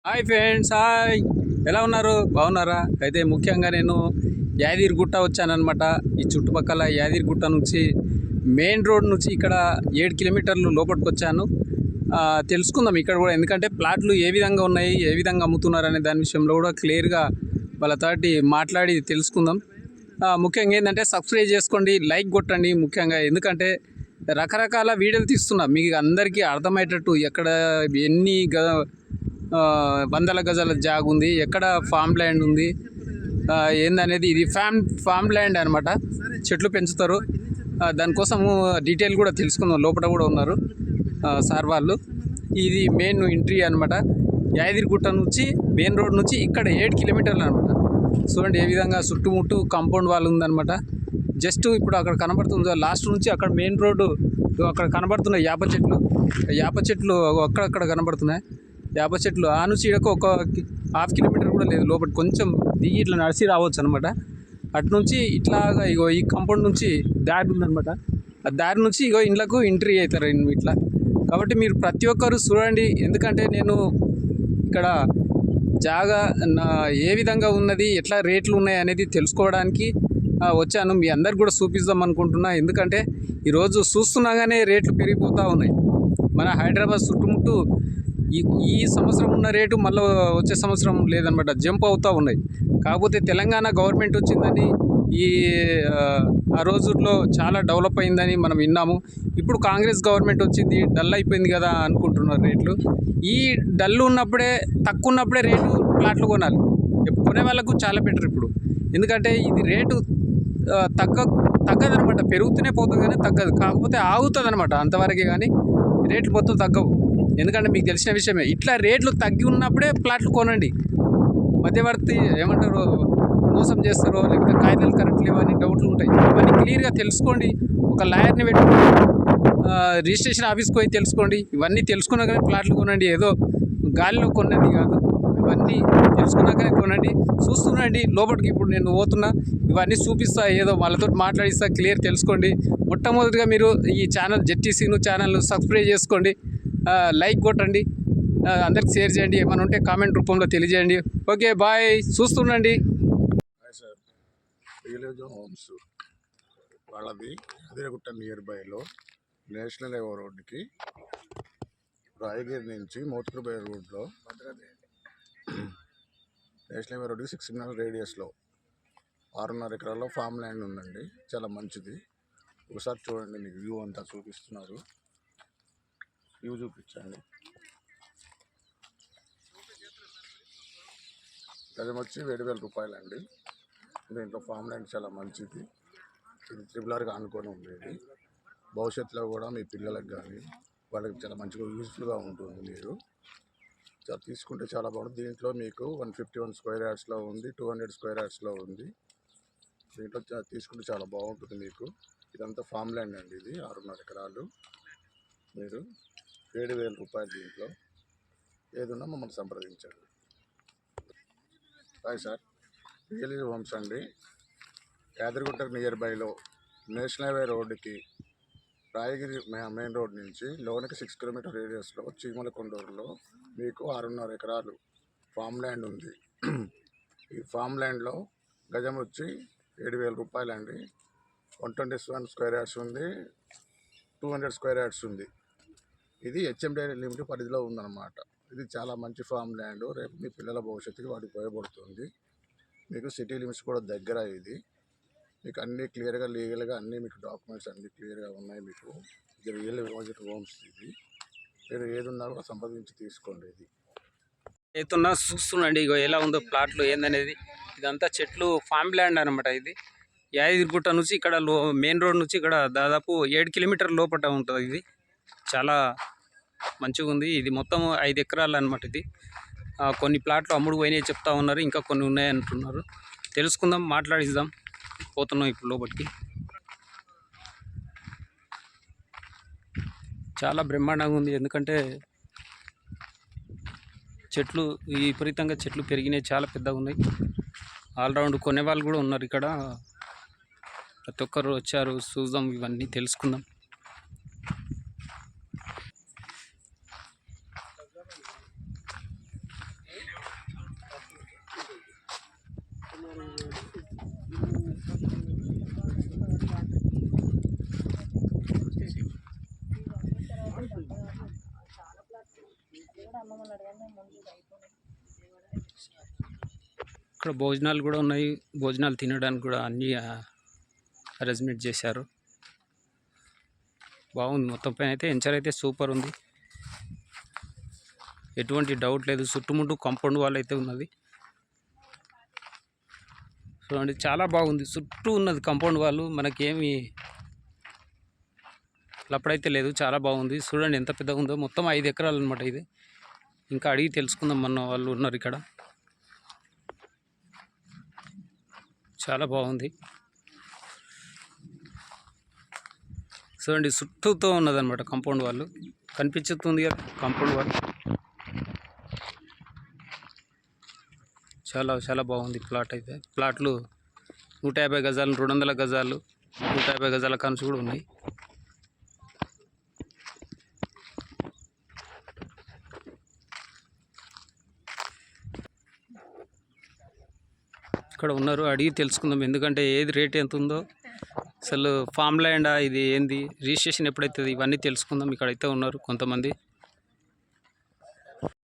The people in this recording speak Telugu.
Hi friends, hi. ఎలా ఉన్నారు? బాగున్నారా? అయితే ముఖ్యంగా నేను యాదగిరిగుట్ట వచ్చానన్నమాట. ఈ చుట్టుపక్కల యాదగిరిగుట్ట నుంచి మెయిన్ రోడ్ నుంచి ఇక్కడ 7 కిలోమీటర్లు లోపలికి వచ్చాను. తెలుసుకుందాం ఇక్కడ కూడా, ఎందుకంటే ప్లాట్లు ఏ విధంగా ఉన్నాయి, ఏ విధంగా అమ్ముతున్నారు అనే దాని విషయంలో కూడా క్లియర్గా వాళ్ళతోటి మాట్లాడి తెలుసుకుందాం. ముఖ్యంగా ఏంటంటే సబ్స్క్రైబ్ చేసుకోండి, లైక్ కొట్టండి ముఖ్యంగా. ఎందుకంటే రకరకాల వీడియోలు తీస్తున్నా మీకు అందరికీ అర్థమయ్యేటట్టు. ఎక్కడ ఎన్ని వందల గజాల జాగ్ ఉంది, ఎక్కడ ఫామ్ ల్యాండ్ ఉంది, ఏందనేది. ఇది ఫామ్ ల్యాండ్ అనమాట. చెట్లు పెంచుతారు. దానికోసము డీటెయిల్ కూడా తెలుసుకుందాం. లోపల కూడా ఉన్నారు సార్ వాళ్ళు. ఇది మెయిన్ ఎంట్రీ అనమాట. యాదగిరిగుట్ట నుంచి మెయిన్ రోడ్ నుంచి ఇక్కడ 7 కిలోమీటర్లు అనమాట. చూడండి ఏ విధంగా చుట్టుముట్టు కాంపౌండ్ వాల్ ఉందనమాట. జస్ట్ ఇప్పుడు అక్కడ కనబడుతుంది లాస్ట్ నుంచి అక్కడ మెయిన్ రోడ్డు. అక్కడ కనబడుతున్నాయి యాప చెట్లు అక్కడక్కడ కనబడుతున్నాయి. యాప చెట్లు ఆ నుంచి ఇడకు ఒక ½ కిలోమీటర్ కూడా లేదు. లోపల కొంచెం దిగి ఇట్లా నడిచి రావచ్చు అనమాట. అటు నుంచి ఇట్లాగా ఇగో ఈ కాంపౌండ్ నుంచి దారి ఉందనమాట. ఆ దారి నుంచి ఇగో ఇండ్లకు ఎంట్రీ అవుతారు ఇట్లా. కాబట్టి మీరు ప్రతి ఒక్కరు చూడండి. ఎందుకంటే నేను ఇక్కడ జాగా ఏ విధంగా ఉన్నది, ఎట్లా రేట్లు ఉన్నాయి అనేది తెలుసుకోవడానికి వచ్చాను. మీ అందరికి కూడా చూపిద్దాం అనుకుంటున్నా. ఎందుకంటే ఈరోజు చూస్తున్నాగానే రేట్లు పెరిగిపోతూ ఉన్నాయి. మన హైదరాబాద్ చుట్టుముట్టు ఈ సంవత్సరం ఉన్న రేటు మళ్ళీ వచ్చే సంవత్సరం లేదనమాట, జంప్ అవుతూ ఉన్నాయి. కాకపోతే తెలంగాణ గవర్నమెంట్ వచ్చిందని ఈ ఆ రోజుల్లో చాలా డెవలప్ అయిందని మనం విన్నాము. ఇప్పుడు కాంగ్రెస్ గవర్నమెంట్ వచ్చింది, డల్ అయిపోయింది కదా అనుకుంటున్నారు రేట్లు. ఈ డల్ ఉన్నప్పుడే, తక్కువ ఉన్నప్పుడే రేటు ప్లాట్లు కొనాలి. కొనే వాళ్ళకు చాలా బెటర్ ఇప్పుడు. ఎందుకంటే ఇది రేటు తగ్గదనమాట. పెరుగుతూనే పోతుంది కానీ తగ్గదు. కాకపోతే ఆగుతుంది అనమాట అంతవరకే, కానీ రేట్లు మొత్తం తగ్గవు. ఎందుకంటే మీకు తెలిసిన విషయమే, ఇట్లా రేట్లు తగ్గి ఉన్నప్పుడే ప్లాట్లు కొనండి. మధ్యవర్తి ఏమంటారు, మోసం చేస్తారో లేకపోతే కాగితాలు కరెక్ట్ లేవని డౌట్లు ఉంటాయి. ఇవన్నీ క్లియర్గా తెలుసుకోండి. ఒక లాయర్ని పెట్టుకోండి, రిజిస్ట్రేషన్ ఆఫీస్కి పోయి తెలుసుకోండి. ఇవన్నీ తెలుసుకున్నాకనే ప్లాట్లు కొనండి. ఏదో గాలిలో కొన్నది కాదు, ఇవన్నీ తెలుసుకున్నాకనే కొనండి. చూస్తుండండి లోపలికి. ఇప్పుడు నేను పోతున్నా, ఇవన్నీ చూపిస్తా, ఏదో వాళ్ళతో మాట్లాడిస్తా. క్లియర్ తెలుసుకోండి. మొట్టమొదటిగా మీరు ఈ ఛానల్ జెట్టీసీను ఛానల్ సబ్స్క్రైబ్ చేసుకోండి, లైక్ కొట్టండి, అందరికి షేర్ చేయండి. ఏమైనా ఉంటే కామెంట్ రూపంలో తెలియజేయండి. Okay, bye. చూస్తుండండి. సార్, విలేజ్ హోమ్స్ వాళ్ళది అదిరగుట్ట నియర్ బైలో నేషనల్ హైవే రోడ్డుకి రాయగిరి నుంచి మోత్కురుబై రోడ్లో నేషనల్ హైవే రోడ్డుకి 6 కిలోమీటర్ రేడియస్లో 6.5 ఎకరాల్లో ఫామ్ ల్యాండ్ ఉందండి. చాలా మంచిది. ఒకసారి చూడండి, మీకు వ్యూ అంతా చూపిస్తున్నారు. వ్యూ చూపించండి. గజం వచ్చి 7,000 రూపాయలండి. దీంట్లో ఫామ్ ల్యాండ్ చాలా మంచిది. ఇది త్రిబులార్గా ఆనుకొని ఉండేది. భవిష్యత్తులో కూడా మీ పిల్లలకు కానీ వాళ్ళకి చాలా మంచిగా యూజ్ఫుల్గా ఉంటుంది. మీరు తీసుకుంటే చాలా బాగుంటుంది. దీంట్లో మీకు 151 స్క్వేర్ యార్డ్స్లో ఉంది, 200 స్క్వేర్ యార్డ్స్లో ఉంది. దీంట్లో తీసుకుంటే చాలా బాగుంటుంది మీకు. ఇదంతా ఫామ్ ల్యాండ్ అండి. ఇది 6.5 ఎకరాలు. మీరు 7,000 రూపాయలు. దీంట్లో ఏదున్నా మమ్మల్ని సంప్రదించండి. హాయ్ సార్, విలేజ్ హోమ్స్ అండి. యాదగిరిగుట్ట నియర్ బైలో నేషనల్ హైవే రోడ్డుకి రాయగిరి మెయిన్ రోడ్ నుంచి లోనికి 6 కిలోమీటర్ రేడియస్లో చీమలకొండూరులో మీకు 6.5 ఎకరాలు ఫామ్ ల్యాండ్ ఉంది. ఈ ఫామ్ ల్యాండ్లో గజం వచ్చి 7,000 రూపాయలండి. 121 స్క్వేర్ యార్డ్స్ ఉంది, 200 స్క్వేర్ యార్డ్స్ ఉంది. ఇది హెచ్ఎండి లిమిట్ పరిధిలో ఉందన్నమాట. ఇది చాలా మంచి ఫామ్ ల్యాండ్. రేపు మీ పిల్లల భవిష్యత్తుకి వాటికి ఉపయోగపడుతుంది. మీకు సిటీ లిమిట్స్ కూడా దగ్గర. ఇది మీకు అన్నీ క్లియర్గా, లీగల్గా అన్నీ మీకు డాక్యుమెంట్స్ అన్నీ క్లియర్గా ఉన్నాయి. మీకు ఇది రియల్ విలేజ్ హోమ్స్. ఇది మీరు ఏది ఉన్నా కూడా సంప్రదించి తీసుకోండి. ఇది ఏతున్నా చూస్తుండండి, ఇగో ఎలా ఉందో ప్లాట్లు ఏందనేది. ఇదంతా చెట్లు, ఫామ్ ల్యాండ్ అనమాట. ఇది యాదగిరిగుట్ట నుంచి ఇక్కడ మెయిన్ రోడ్ నుంచి ఇక్కడ దాదాపు 7 కిలోమీటర్ లోపల ఉంటుంది. ఇది చాలా మంచిగా ఉంది. ఇది మొత్తం 5 ఎకరాలు అనమాట. ఇది కొన్ని ప్లాట్లు అమ్ముడు పోయినాయి చెప్తా ఉన్నారు, ఇంకా కొన్ని ఉన్నాయి అంటున్నారు. తెలుసుకుందాం, మాట్లాడిద్దాం. పోతున్నాం ఇప్పుడు లోపలికి. చాలా బ్రహ్మాండంగా ఉంది. ఎందుకంటే చెట్లు విపరీతంగా చెట్లు పెరిగినాయి, చాలా పెద్దగా ఉన్నాయి. ఆల్రౌండ్ కొనేవాళ్ళు కూడా ఉన్నారు ఇక్కడ. ప్రతి ఒక్కరు వచ్చారు. చూద్దాం, ఇవన్నీ తెలుసుకుందాం. ఇక్కడ భోజనాలు కూడా ఉన్నాయి. భోజనాలు తినడానికి కూడా అన్ని అరేంజ్మెంట్ చేశారు. బాగుంది. మొత్తం పైన అయితే ఎంచర్ అయితే సూపర్ ఉంది. ఎటువంటి డౌట్ లేదు. చుట్టుముట్టు కాంపౌండ్ వాల్ అయితే ఉన్నది. చూడండి చాలా బాగుంది. చుట్టూ ఉన్నది కాంపౌండ్ వాళ్ళు. మనకేమి అప్పుడైతే లేదు. చాలా బాగుంది. చూడండి ఎంత పెద్దగా ఉందో. మొత్తం 5 ఎకరాలు అనమాట ఇది. ఇంకా అడిగి తెలుసుకుందాం. మన వాళ్ళు ఉన్నారు ఇక్కడ. చాలా బాగుంది. చూడండి చుట్టూతో ఉన్నదన్నమాట కాంపౌండ్ వాళ్ళు. కనిపించుతుంది కదా కాంపౌండ్ వాళ్ళు. చాలా చాలా బాగుంది ప్లాట్ అయితే. ప్లాట్లు 150 గజాలు, 200 గజాలు, 150 గజాల కాన్స్ కూడా ఉన్నాయి. ఇక్కడ ఉన్నారు. అడిగి తెలుసుకుందాం. ఎందుకంటే ఏది రేట్ ఎంత ఉందో, అసలు ఫామ్ ల్యాండా ఇది ఏంది, రిజిస్ట్రేషన్ ఎప్పుడైతుంది, ఇవన్నీ తెలుసుకుందాం. ఇక్కడైతే ఉన్నారు కొంతమంది.